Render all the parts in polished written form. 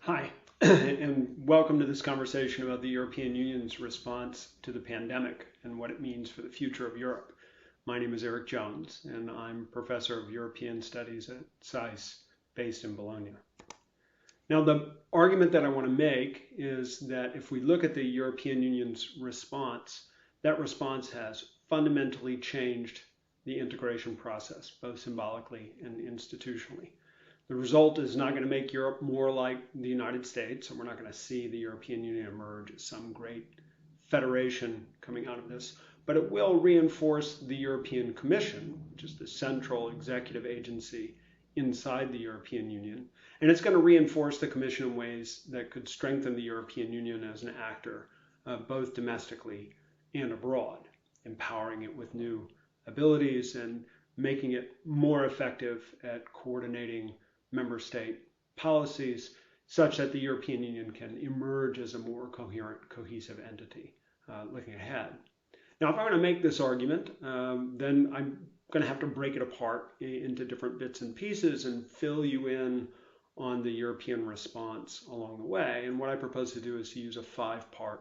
Hi, and welcome to this conversation about the European Union's response to the pandemic and what it means for the future of Europe. My name is Eric Jones, and I'm Professor of European Studies at SAIS, based in Bologna. Now, the argument that I want to make is that if we look at the European Union's response, that response has fundamentally changed the integration process, both symbolically and institutionally. The result is not going to make Europe more like the United States, and we're not going to see the European Union emerge as some great federation coming out of this, but it will reinforce the European Commission, which is the central executive agency inside the European Union, and it's going to reinforce the Commission in ways that could strengthen the European Union as an actor, both domestically and abroad, empowering it with new abilities and making it more effective at coordinating member state policies such that the European Union can emerge as a more coherent, cohesive entity looking ahead. Now, if I want to make this argument, then I'm going to have to break it apart into different bits and pieces and fill you in on the European response along the way. And what I propose to do is to use a five-part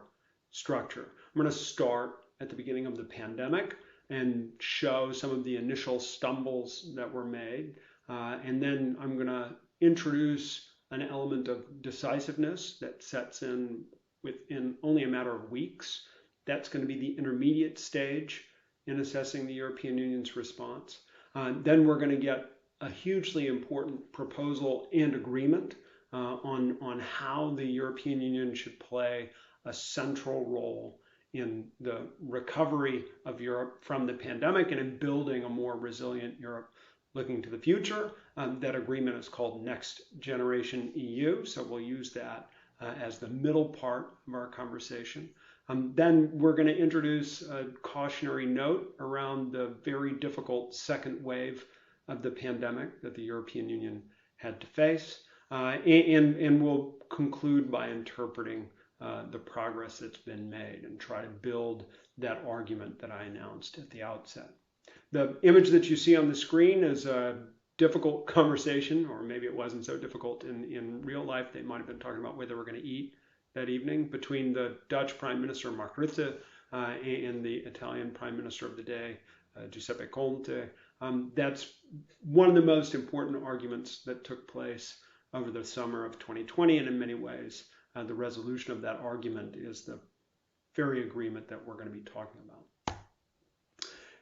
structure. I'm going to start at the beginning of the pandemic and show some of the initial stumbles that were made. And then I'm going to introduce an element of decisiveness that sets in within only a matter of weeks. That's going to be the intermediate stage in assessing the European Union's response. Then we're going to get a hugely important proposal and agreement on how the European Union should play a central role in the recovery of Europe from the pandemic and in building a more resilient Europe looking to the future. That agreement is called Next Generation EU, so we'll use that as the middle part of our conversation. Then we're going to introduce a cautionary note around the very difficult second wave of the pandemic that the European Union had to face, and we'll conclude by interpreting the progress that's been made and try to build that argument that I announced at the outset. The image that you see on the screen is a difficult conversation, or maybe it wasn't so difficult in real life. They might have been talking about where they were going to eat that evening between the Dutch Prime Minister Mark Rutte and the Italian Prime Minister of the day, Giuseppe Conte. That's one of the most important arguments that took place over the summer of 2020, and in many ways, the resolution of that argument is the very agreement that we're going to be talking about.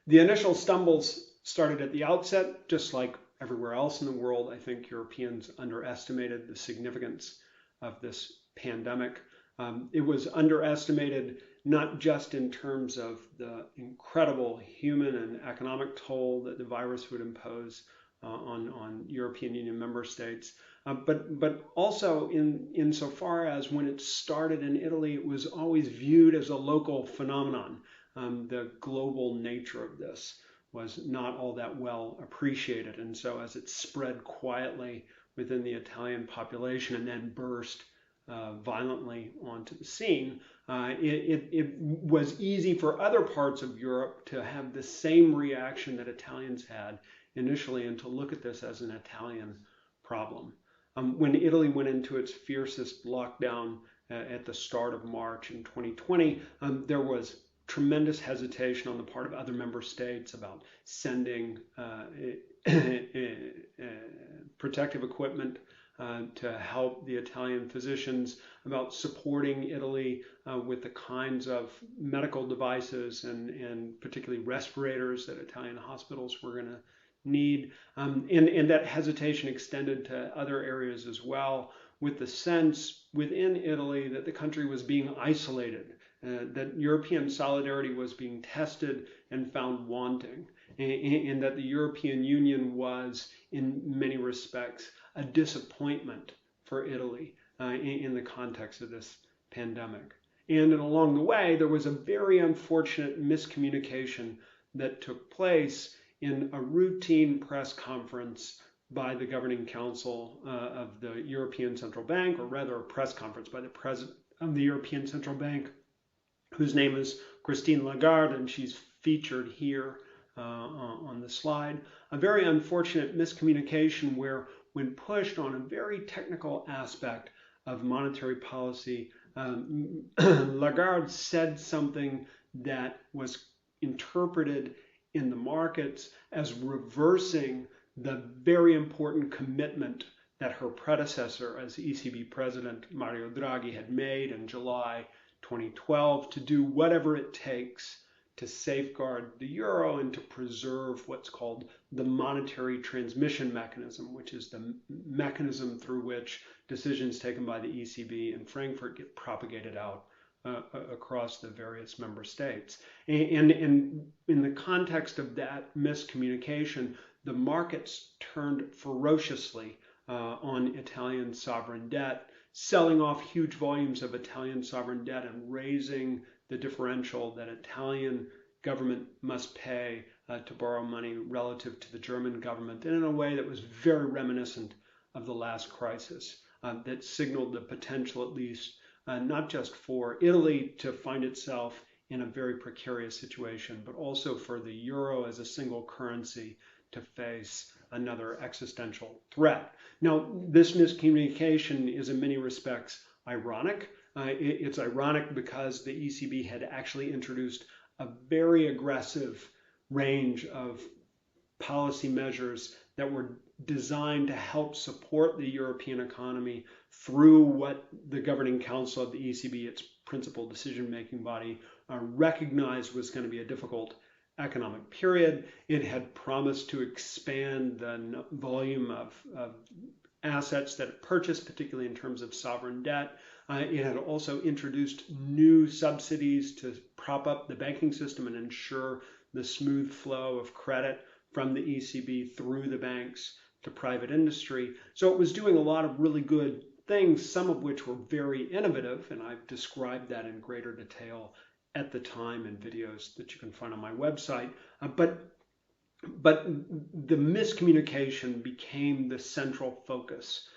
The initial stumbles started at the outset, just like everywhere else in the world. I think Europeans underestimated the significance of this pandemic. It was underestimated not just in terms of the incredible human and economic toll that the virus would impose on European Union member states, but also insofar as when it started in Italy, it was always viewed as a local phenomenon. The global nature of this was not all that well appreciated. And so as it spread quietly within the Italian population and then burst violently onto the scene, it was easy for other parts of Europe to have the same reaction that Italians had initially and to look at this as an Italian problem. When Italy went into its fiercest lockdown at the start of March in 2020, there was tremendous hesitation on the part of other member states about sending protective equipment to help the Italian physicians, about supporting Italy with the kinds of medical devices and particularly respirators that Italian hospitals were going to need. And that hesitation extended to other areas as well, with the sense within Italy that the country was being isolated, that European solidarity was being tested and found wanting, and that the European Union was, in many respects, a disappointment for Italy in the context of this pandemic. And along the way, there was a very unfortunate miscommunication that took place in a routine press conference by the Governing Council of the European Central Bank, or rather a press conference by the President of the European Central Bank, whose name is Christine Lagarde, and she's featured here on the slide. A very unfortunate miscommunication where, when pushed on a very technical aspect of monetary policy, Lagarde said something that was interpreted in the markets as reversing the very important commitment that her predecessor as ECB president, Mario Draghi, had made in July 2012 to do whatever it takes to safeguard the euro and to preserve what's called the monetary transmission mechanism, which is the mechanism through which decisions taken by the ECB in Frankfurt get propagated out across the various member states. And in the context of that miscommunication, the markets turned ferociously on Italian sovereign debt, selling off huge volumes of Italian sovereign debt and raising the differential that Italian government must pay to borrow money relative to the German government, and in a way that was very reminiscent of the last crisis, that signaled the potential, at least, not just for Italy to find itself in a very precarious situation, but also for the euro as a single currency to face another existential threat. Now, this miscommunication is in many respects ironic. It's ironic because the ECB had actually introduced a very aggressive range of policy measures that were designed to help support the European economy through what the governing council of the ECB, its principal decision-making body, recognized was going to be a difficult economic period. It had promised to expand the volume of assets that it purchased, particularly in terms of sovereign debt. It had also introduced new subsidies to prop up the banking system and ensure the smooth flow of credit from the ECB through the banks to private industry. So it was doing a lot of really good things, some of which were very innovative, and I've described that in greater detail at the time in videos that you can find on my website. But the miscommunication became the central focus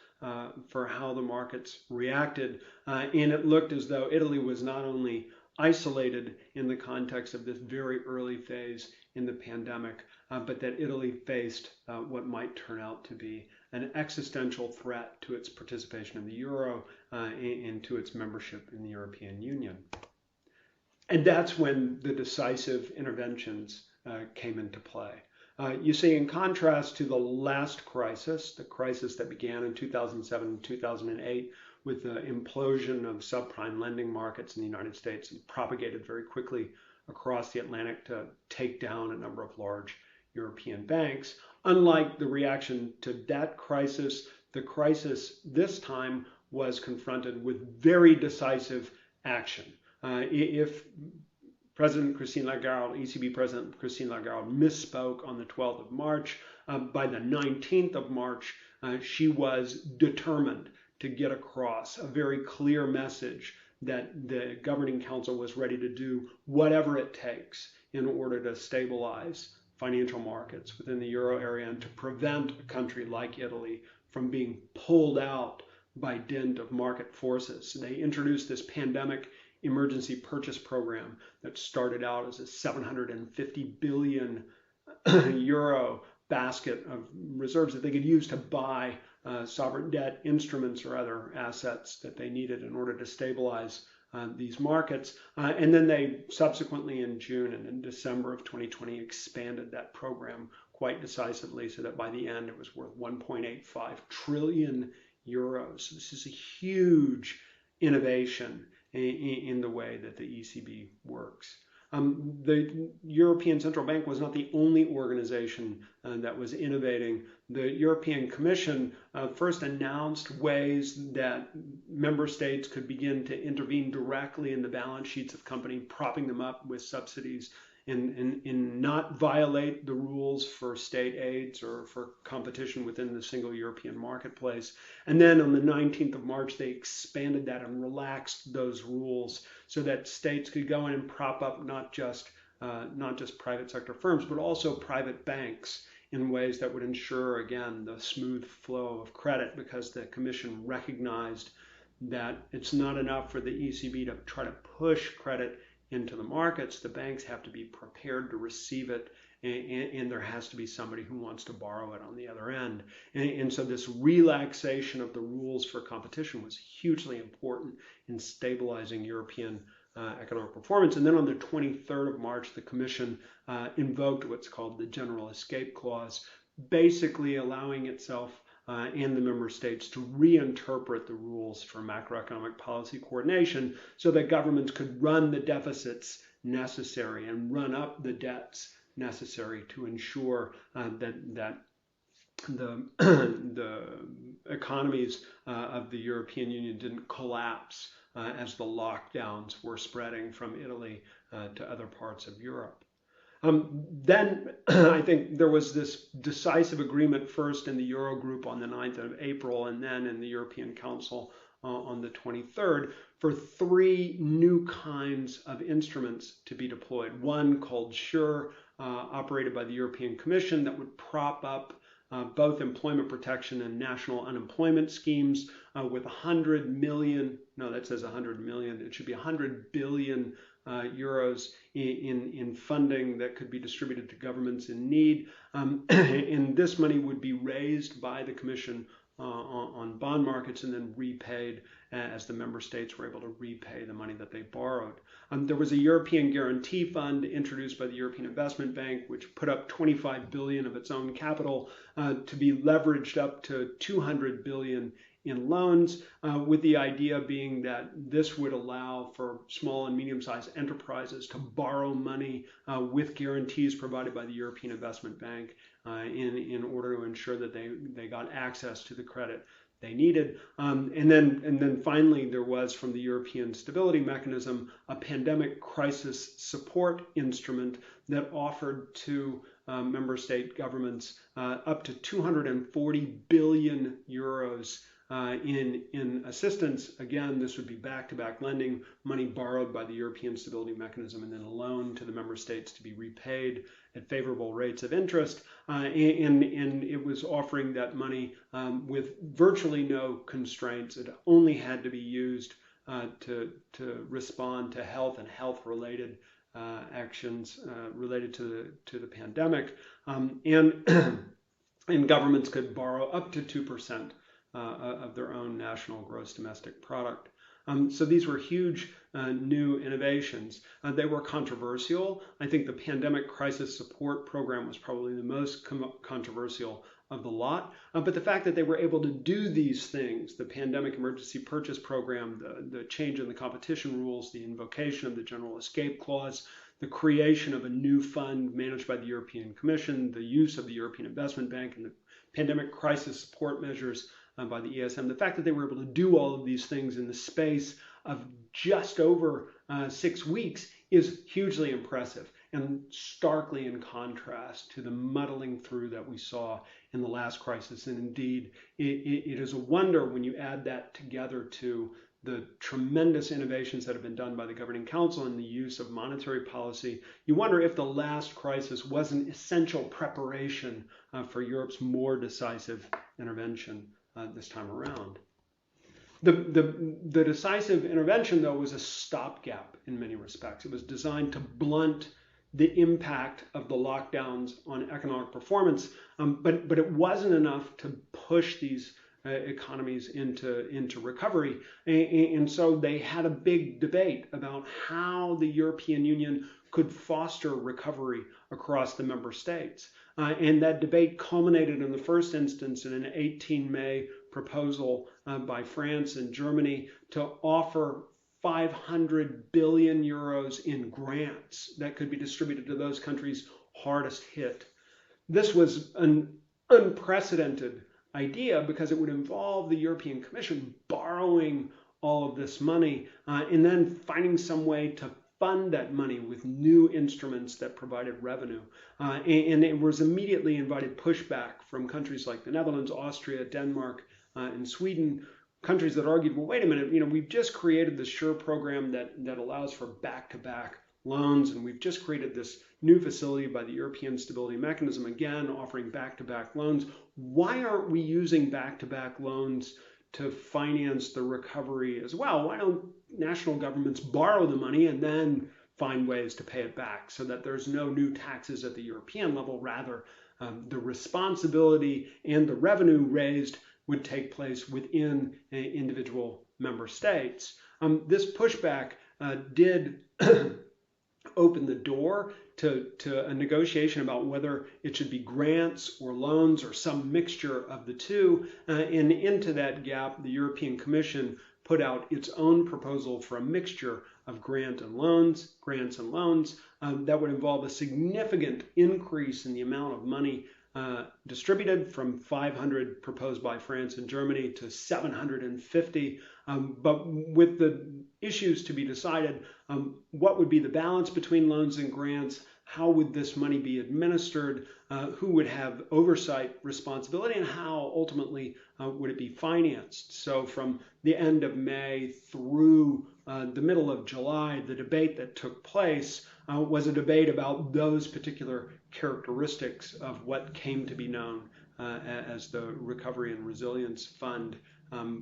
for how the markets reacted, and it looked as though Italy was not only isolated in the context of this very early phase in the pandemic, but that Italy faced what might turn out to be an existential threat to its participation in the euro and to its membership in the European Union. And that's when the decisive interventions came into play. You see, in contrast to the last crisis, the crisis that began in 2007 and 2008 with the implosion of subprime lending markets in the United States and propagated very quickly across the Atlantic to take down a number of large European banks, unlike the reaction to that crisis, the crisis this time was confronted with very decisive action. If President Christine Lagarde, ECB President Christine Lagarde, misspoke on the 12th of March, by the 19th of March, she was determined to get across a very clear message that the governing council was ready to do whatever it takes in order to stabilize financial markets within the euro area and to prevent a country like Italy from being pulled out by dint of market forces. They introduced this pandemic emergency purchase program that started out as a 750 billion euro basket of reserves that they could use to buy sovereign debt instruments or other assets that they needed in order to stabilize these markets. And then they subsequently in June and in December of 2020 expanded that program quite decisively so that by the end it was worth 1.85 trillion euros. This is a huge innovation in the way that the ECB works. The European Central Bank was not the only organization that was innovating. The European Commission first announced ways that member states could begin to intervene directly in the balance sheets of companies, propping them up with subsidies and not violate the rules for state aids or for competition within the single European marketplace. And then on the 19th of March, they expanded that and relaxed those rules so that states could go in and prop up not just private sector firms, but also private banks in ways that would ensure, again, the smooth flow of credit, because the Commission recognized that it's not enough for the ECB to try to push credit into the markets. The banks have to be prepared to receive it and there has to be somebody who wants to borrow it on the other end. And so this relaxation of the rules for competition was hugely important in stabilizing European economic performance. And then on the 23rd of March, the Commission invoked what's called the General Escape Clause, basically allowing itself and the member states to reinterpret the rules for macroeconomic policy coordination so that governments could run the deficits necessary and run up the debts necessary to ensure that the economies of the European Union didn't collapse as the lockdowns were spreading from Italy to other parts of Europe. Then I think there was this decisive agreement first in the Eurogroup on the 9th of April and then in the European Council on the 23rd for 3 new kinds of instruments to be deployed. One called SURE, operated by the European Commission, that would prop up both employment protection and national unemployment schemes with 100 million, no, that says 100 million, it should be 100 billion euros in funding that could be distributed to governments in need. And this money would be raised by the Commission on bond markets and then repaid as the member states were able to repay the money that they borrowed. There was a European Guarantee Fund introduced by the European Investment Bank, which put up 25 billion of its own capital to be leveraged up to 200 billion in loans, with the idea being that this would allow for small and medium-sized enterprises to borrow money with guarantees provided by the European Investment Bank in order to ensure that they got access to the credit they needed. And then finally, there was from the European Stability Mechanism a pandemic crisis support instrument that offered to member state governments up to 240 billion euros in assistance. Again, this would be back-to-back lending, money borrowed by the European Stability Mechanism and then a loan to the member states to be repaid at favorable rates of interest. And it was offering that money with virtually no constraints. It only had to be used to respond to health and health-related actions related to the pandemic. And governments could borrow up to 2% of their own national gross domestic product. So these were huge new innovations. They were controversial. I think the Pandemic Crisis Support Program was probably the most controversial of the lot. But the fact that they were able to do these things, the Pandemic Emergency Purchase Program, the change in the competition rules, the invocation of the General Escape Clause, the creation of a new fund managed by the European Commission, the use of the European Investment Bank, and the pandemic crisis support measures by the ESM, the fact that they were able to do all of these things in the space of just over 6 weeks is hugely impressive and starkly in contrast to the muddling through that we saw in the last crisis. And indeed, it is a wonder when you add that together to the tremendous innovations that have been done by the Governing Council in the use of monetary policy. You wonder if the last crisis was an essential preparation for Europe's more decisive intervention this time around. The decisive intervention, though, was a stopgap in many respects. It was designed to blunt the impact of the lockdowns on economic performance, but it wasn't enough to push these economies into recovery. And so they had a big debate about how the European Union could foster recovery across the member states. And that debate culminated in the first instance in an 18 May proposal by France and Germany to offer 500 billion euros in grants that could be distributed to those countries hardest hit. This was an unprecedented idea because it would involve the European Commission borrowing all of this money and then finding some way to fund that money with new instruments that provided revenue. And it was immediately invited pushback from countries like the Netherlands, Austria, Denmark, and Sweden, countries that argued, well, wait a minute, we've just created the SURE program that allows for back-to-back loans, and we've just created this new facility by the European Stability Mechanism, again, offering back-to-back loans. Why aren't we using back-to-back loans to finance the recovery as well? Why don't national governments borrow the money and then find ways to pay it back so that there's no new taxes at the European level. Rather, the responsibility and the revenue raised would take place within individual member states. This pushback did open the door to a negotiation about whether it should be grants or loans or some mixture of the two. And into that gap, the European Commission put out its own proposal for a mixture of grants and loans that would involve a significant increase in the amount of money distributed from 500 proposed by France and Germany to 750. But with the issues to be decided, what would be the balance between loans and grants? How would this money be administered? Who would have oversight responsibility? And how ultimately would it be financed? So from the end of May through the middle of July, the debate that took place was a debate about those particular characteristics of what came to be known as the Recovery and Resilience Fund,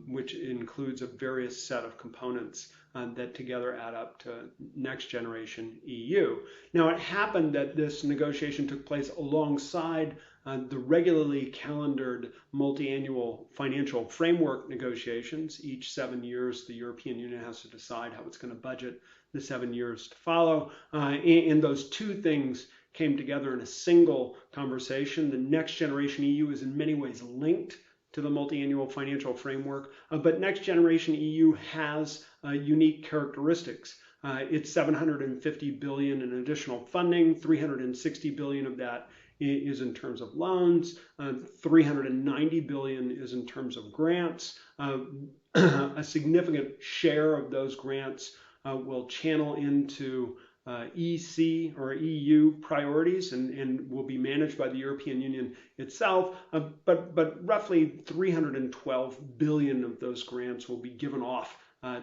which includes a various set of components that together add up to Next Generation EU. Now, it happened that this negotiation took place alongside the regularly calendared multi-annual financial framework negotiations. Each 7 years, the European Union has to decide how it's going to budget the 7 years to follow. And those two things came together in a single conversation. The Next Generation EU is in many ways linked to the multi-annual financial framework, but Next Generation EU has unique characteristics. It's 750 billion in additional funding, 360 billion of that is in terms of loans, 390 billion is in terms of grants. A significant share of those grants will channel into EC or EU priorities and will be managed by the European Union itself, but roughly 312 billion of those grants will be given off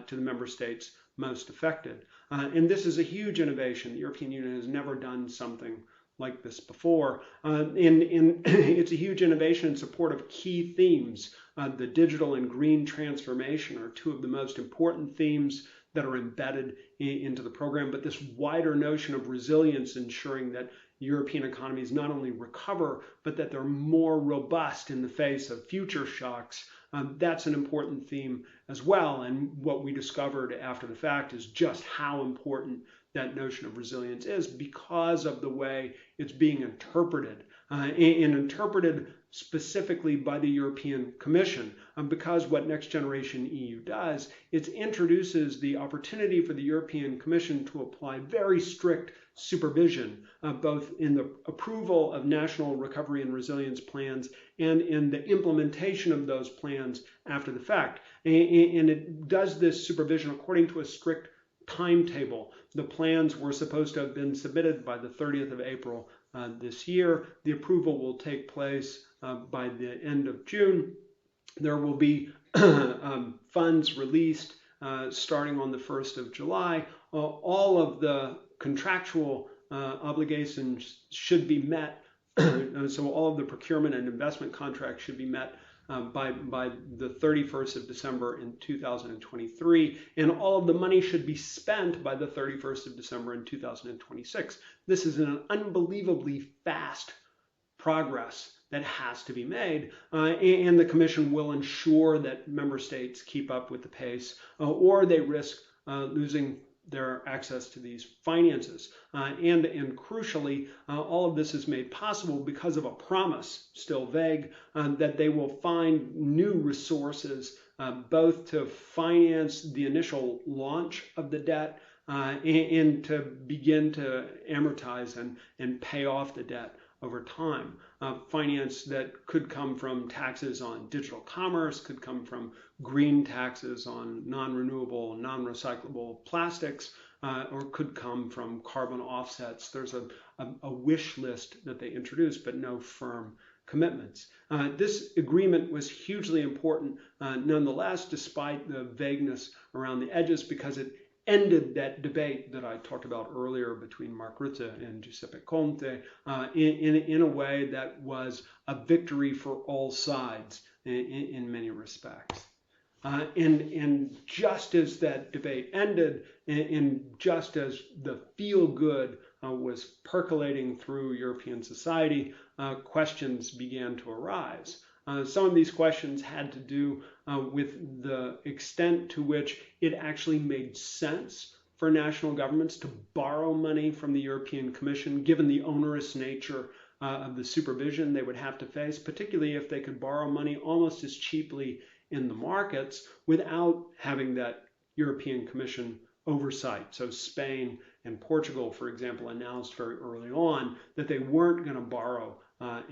to the member states most affected. And this is a huge innovation. The European Union has never done something like this before. And it's a huge innovation in support of key themes. The digital and green transformation are two of the most important themes that are embedded into the program, but this wider notion of resilience, ensuring that European economies not only recover, but that they're more robust in the face of future shocks, that's an important theme as well. And what we discovered after the fact is just how important that notion of resilience is because of the way it's being interpreted, and interpreted specifically by the European Commission, because what Next Generation EU does, it introduces the opportunity for the European Commission to apply very strict supervision, both in the approval of national recovery and resilience plans and in the implementation of those plans after the fact. And it does this supervision according to a strict timetable. The plans were supposed to have been submitted by the 30th of April this year. The approval will take place by the end of June. There will be funds released starting on the 1st of July. All of the contractual obligations should be met. So all of the procurement and investment contracts should be met by the 31st of December in 2023, and all of the money should be spent by the 31st of December in 2026. This is an unbelievably fast progress that has to be made, and the Commission will ensure that member states keep up with the pace, or they risk losing their access to these finances. And crucially, all of this is made possible because of a promise, still vague, that they will find new resources, both to finance the initial launch of the debt and to begin to amortize and pay off the debt over time. Finance that could come from taxes on digital commerce, could come from green taxes on non-renewable, non-recyclable plastics, or could come from carbon offsets. There's a wish list that they introduced, but no firm commitments. This agreement was hugely important nonetheless, despite the vagueness around the edges, because it ended that debate that I talked about earlier between Mark Rutte and Giuseppe Conte in a way that was a victory for all sides in many respects. And just as that debate ended, and just as the feel-good was percolating through European society, questions began to arise. Some of these questions had to do with the extent to which it actually made sense for national governments to borrow money from the European Commission, given the onerous nature of the supervision they would have to face, particularly if they could borrow money almost as cheaply in the markets without having that European Commission oversight. So Spain and Portugal, for example, announced very early on that they weren't going to borrow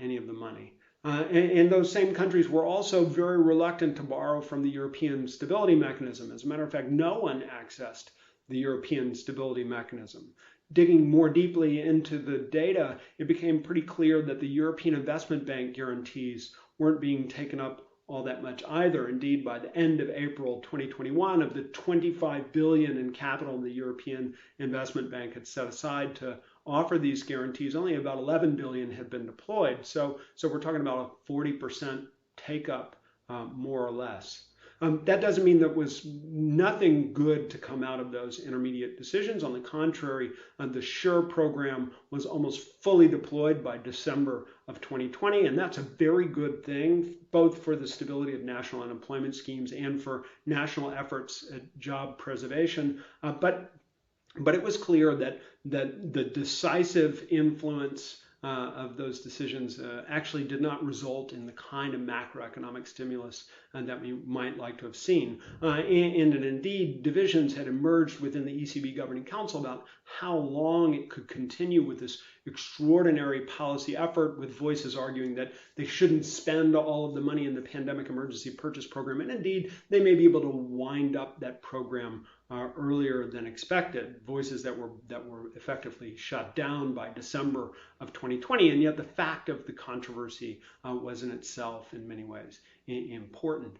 any of the money. And those same countries were also very reluctant to borrow from the European Stability Mechanism. As a matter of fact, no one accessed the European Stability Mechanism. Digging more deeply into the data, it became pretty clear that the European Investment Bank guarantees weren't being taken up all that much either. Indeed, by the end of April 2021, of the 25 billion in capital the European Investment Bank had set aside to offer these guarantees, only about 11 billion had been deployed. So we're talking about a 40% take up, more or less. That doesn't mean there was nothing good to come out of those intermediate decisions. On the contrary, the SURE program was almost fully deployed by December of 2020, and that's a very good thing, both for the stability of national unemployment schemes and for national efforts at job preservation. But it was clear that the decisive influence of those decisions actually did not result in the kind of macroeconomic stimulus that we might like to have seen. And indeed, divisions had emerged within the ECB Governing Council about how long it could continue with this extraordinary policy effort, with voices arguing that they shouldn't spend all of the money in the Pandemic Emergency Purchase Program. And indeed, they may be able to wind up that program earlier than expected, voices that were effectively shut down by December of 2020. And yet the fact of the controversy was in itself in many ways important.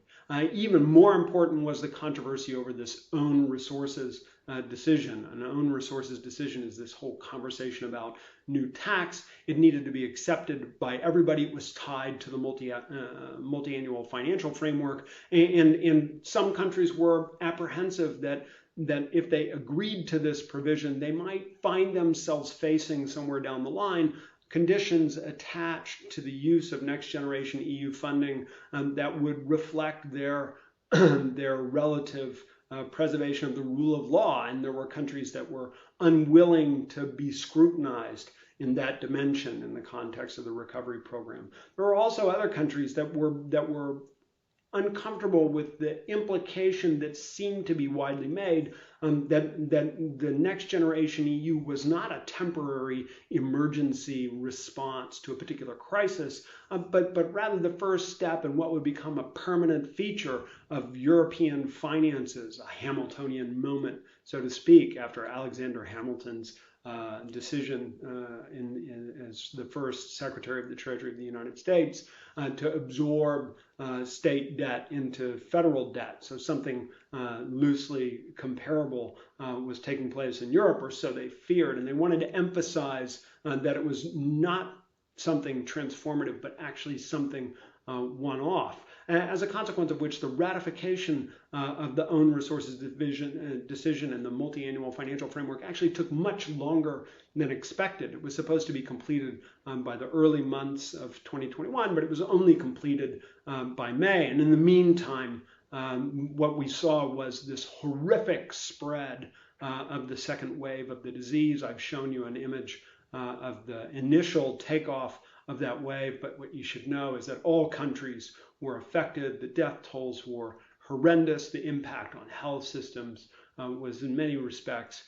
Even more important was the controversy over this own resources decision. An own resources decision is this whole conversation about new tax. It needed to be accepted by everybody. It was tied to the multi-annual financial framework. And some countries were apprehensive that if they agreed to this provision, they might find themselves facing somewhere down the line conditions attached to the use of next generation EU funding that would reflect their relative preservation of the rule of law. And there were countries that were unwilling to be scrutinized in that dimension in the context of the recovery program. There were also other countries that were uncomfortable with the implication that seemed to be widely made that the next generation EU was not a temporary emergency response to a particular crisis, but rather the first step in what would become a permanent feature of European finances, a Hamiltonian moment, so to speak, after Alexander Hamilton's decision as the first Secretary of the Treasury of the United States to absorb state debt into federal debt. So something loosely comparable was taking place in Europe, or so they feared. And they wanted to emphasize that it was not something transformative, but actually something one-off. As a consequence of which the ratification of the own resources decision and the multi-annual financial framework actually took much longer than expected. It was supposed to be completed by the early months of 2021, but it was only completed by May. And in the meantime, what we saw was this horrific spread of the second wave of the disease. I've shown you an image of the initial takeoff of that wave, but what you should know is that all countries were affected. The death tolls were horrendous. The impact on health systems was in many respects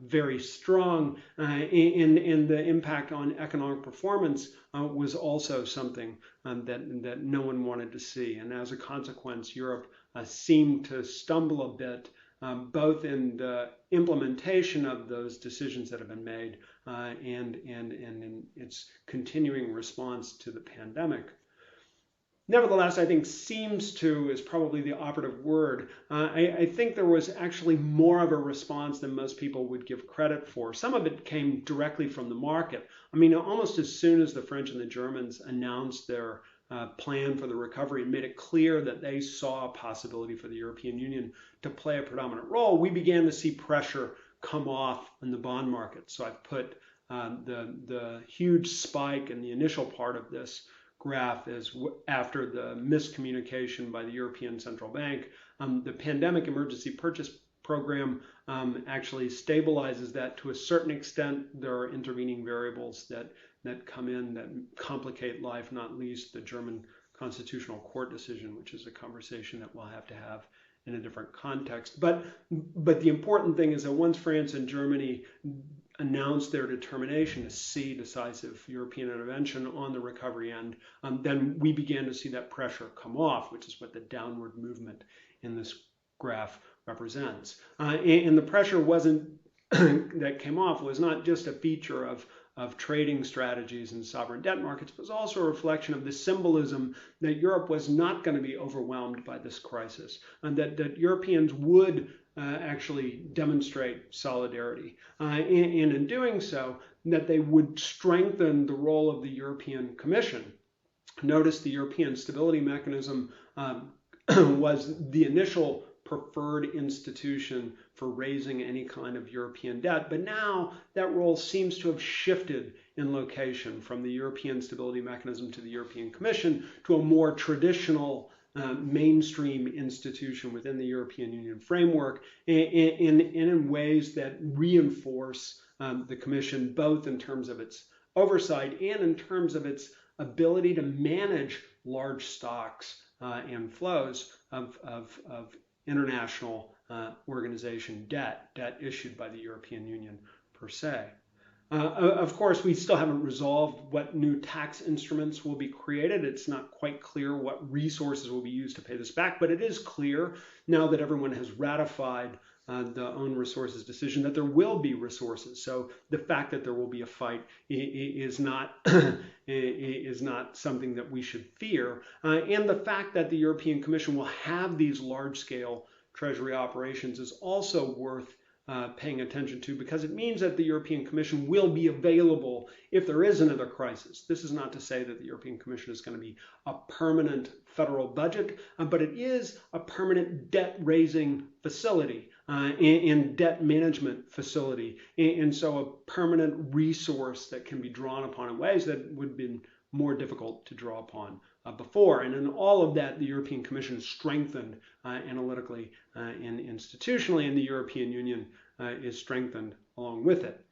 very strong, and the impact on economic performance was also something that no one wanted to see. And as a consequence, Europe seemed to stumble a bit, both in the implementation of those decisions that have been made and in its continuing response to the pandemic. Nevertheless, I think seems to is probably the operative word. I think there was actually more of a response than most people would give credit for. Some of it came directly from the market. I mean, almost as soon as the French and the Germans announced their plan for the recovery and made it clear that they saw a possibility for the European Union to play a predominant role, we began to see pressure come off in the bond market. So I've put the huge spike in the initial part of this graph is after the miscommunication by the European Central Bank. The Pandemic Emergency Purchase Program actually stabilizes that to a certain extent. There are intervening variables that come in that complicate life, not least the German Constitutional Court decision, which is a conversation that we'll have to have in a different context. But the important thing is that once France and Germany announced their determination to see decisive European intervention on the recovery end, then we began to see that pressure come off, which is what the downward movement in this graph represents. And the pressure wasn't that came off was not just a feature of trading strategies and sovereign debt markets, but was also a reflection of the symbolism that Europe was not going to be overwhelmed by this crisis, and that Europeans would actually demonstrate solidarity. And in doing so, that they would strengthen the role of the European Commission. Notice the European Stability Mechanism was the initial preferred institution for raising any kind of European debt. But now that role seems to have shifted in location from the European Stability Mechanism to the European Commission to a more traditional mainstream institution within the European Union framework in ways that reinforce the Commission, both in terms of its oversight and in terms of its ability to manage large stocks and flows of international organization debt issued by the European Union per se. Of course, we still haven't resolved what new tax instruments will be created. It's not quite clear what resources will be used to pay this back, but it is clear now that everyone has ratified the own resources decision that there will be resources. So the fact that there will be a fight is not something that we should fear. And the fact that the European Commission will have these large-scale treasury operations is also worth paying attention to, because it means that the European Commission will be available if there is another crisis. This is not to say that the European Commission is going to be a permanent federal budget, but it is a permanent debt-raising facility and debt management facility, and so a permanent resource that can be drawn upon in ways that would have been more difficult to draw upon before. And in all of that, the European Commission is strengthened analytically and institutionally, and the European Union is strengthened along with it.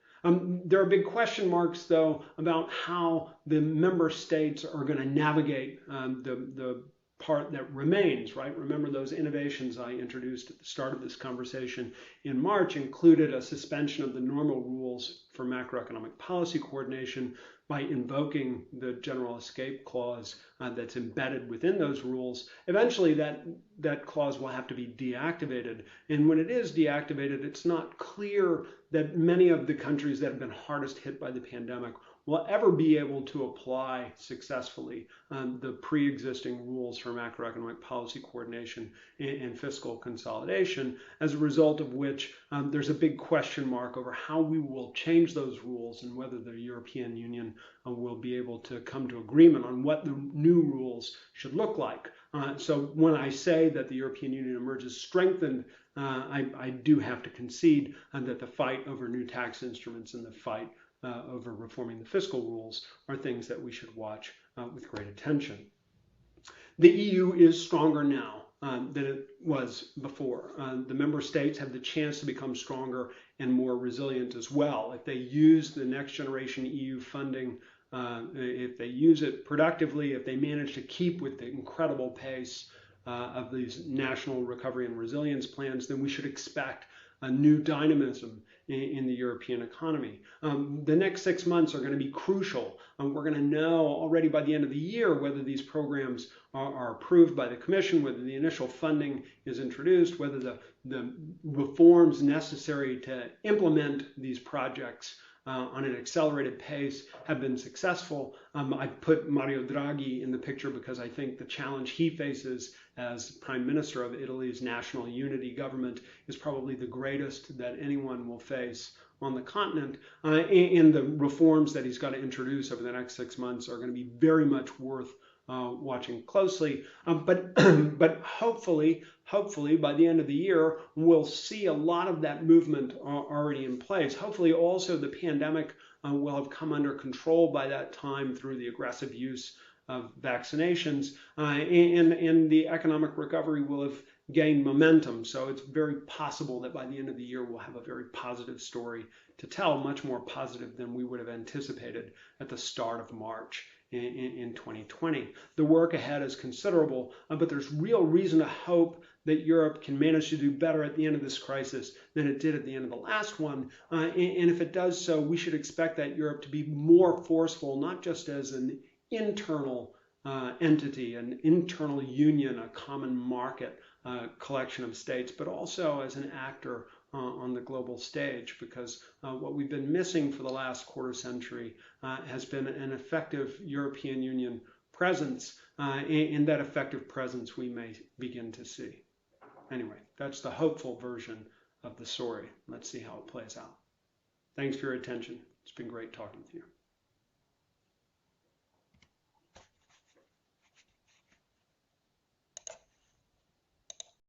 There are big question marks, though, about how the member states are going to navigate the part that remains, right? Remember, those innovations I introduced at the start of this conversation in March included a suspension of the normal rules for macroeconomic policy coordination by invoking the general escape clause that's embedded within those rules. Eventually, that clause will have to be deactivated. And when it is deactivated, it's not clear that many of the countries that have been hardest hit by the pandemic will ever be able to apply successfully the pre-existing rules for macroeconomic policy coordination and fiscal consolidation, as a result of which there's a big question mark over how we will change those rules and whether the European Union will be able to come to agreement on what the new rules should look like. So when I say that the European Union emerges strengthened, I do have to concede that the fight over new tax instruments and the fight over reforming the fiscal rules are things that we should watch with great attention. The EU is stronger now than it was before. The member states have the chance to become stronger and more resilient as well. If they use the next generation EU funding, if they use it productively, if they manage to keep with the incredible pace of these national recovery and resilience plans, then we should expect a new dynamism in the European economy. The next 6 months are going to be crucial. We're going to know already by the end of the year whether these programs are approved by the Commission, whether the initial funding is introduced, whether the reforms necessary to implement these projects on an accelerated pace have been successful. I put Mario Draghi in the picture because I think the challenge he faces as Prime Minister of Italy's national unity government is probably the greatest that anyone will face on the continent. And the reforms that he's got to introduce over the next 6 months are going to be very much worth watching closely. But hopefully by the end of the year, we'll see a lot of that movement already in place. Hopefully also the pandemic will have come under control by that time through the aggressive use of vaccinations, and the economic recovery will have gained momentum. So it's very possible that by the end of the year, we'll have a very positive story to tell, much more positive than we would have anticipated at the start of March in 2020. The work ahead is considerable, but there's real reason to hope that Europe can manage to do better at the end of this crisis than it did at the end of the last one. And if it does so, we should expect that Europe to be more forceful, not just as an internal entity, an internal union, a common market, collection of states, but also as an actor on the global stage, because what we've been missing for the last quarter century has been an effective European Union presence, and that effective presence we may begin to see. Anyway, that's the hopeful version of the story. Let's see how it plays out. Thanks for your attention. It's been great talking with you.